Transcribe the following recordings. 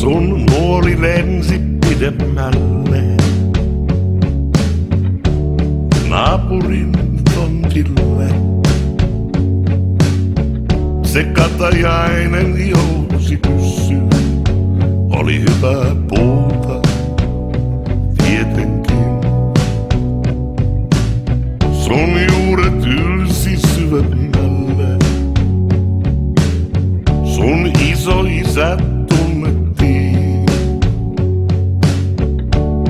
Sun nuoli lensi pidemmälle naapurin tontille. Se katajainen jousipyssy oli hyvää puuta tietenkin. Sun juuret ylsi syvemmälle. Sun isoisä tunnettiin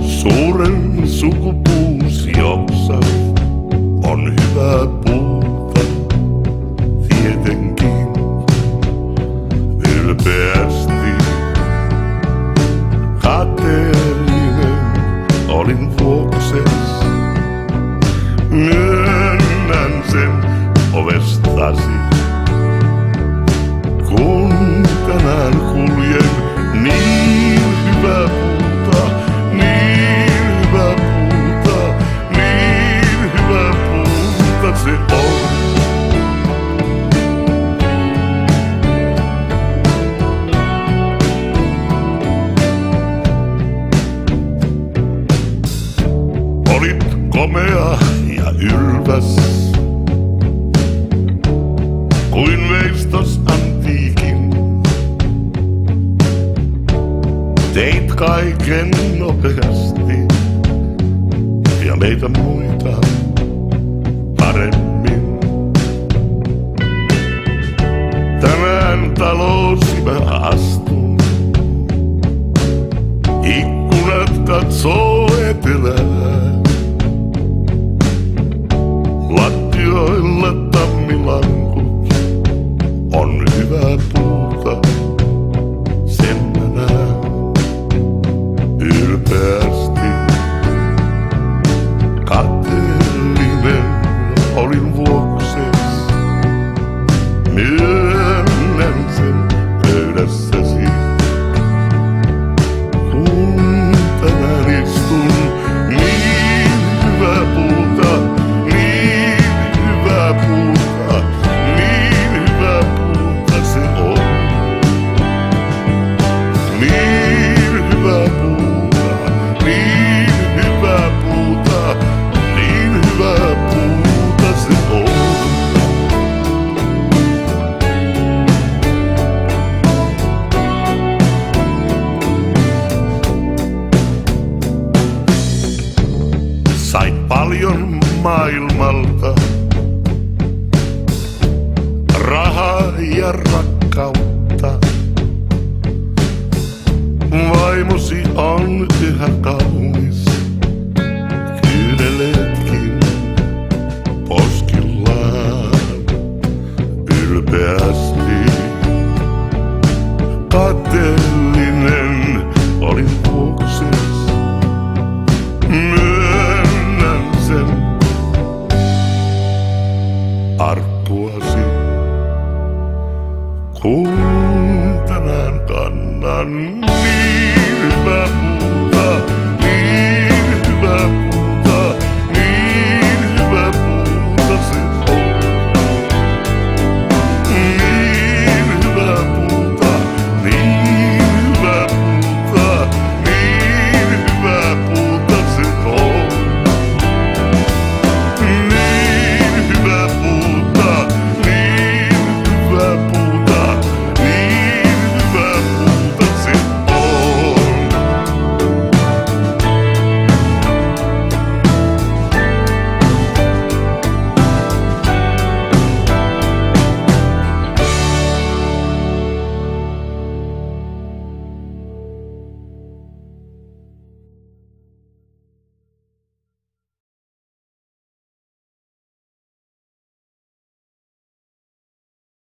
suuren sukupuusi oksat on hyvää puuta tietenkin. Ylpeästi kateellinen olin vuokses. Myönnän sen ovestasi, kun tänään kuljen. Niin hyvä puuta, niin hyvä puuta, niin hyvä puuta se on. Olit komea ja ylväs kuin veistos antiikin. Teit kaiken nopeasti ja meitä muita paremmin. Tänään taloosi mä astun. Ikkunat katsoo etelään. Lattioilla tammilankut on hyvää puuta, sen mä näen ylpeästi. Kateellinen olin vuokses, myönnän sen pöydässäsi. Kun tänään istun, niin hyvää puuta, niin hyvää puuta, niin hyvää puuta se on. Niin hyvää puuta, niin hyvää puuta, niin hyvää puuta se on. Sait paljon maailmalta rahaa ja rakkautta. Vaimosi on yhä kaunis, kyyneleetkin poskillaan ylpeästi. Kateellinen olin vuokses, myönnän sen arkkuasi. Kun tänään kannan niin hyvä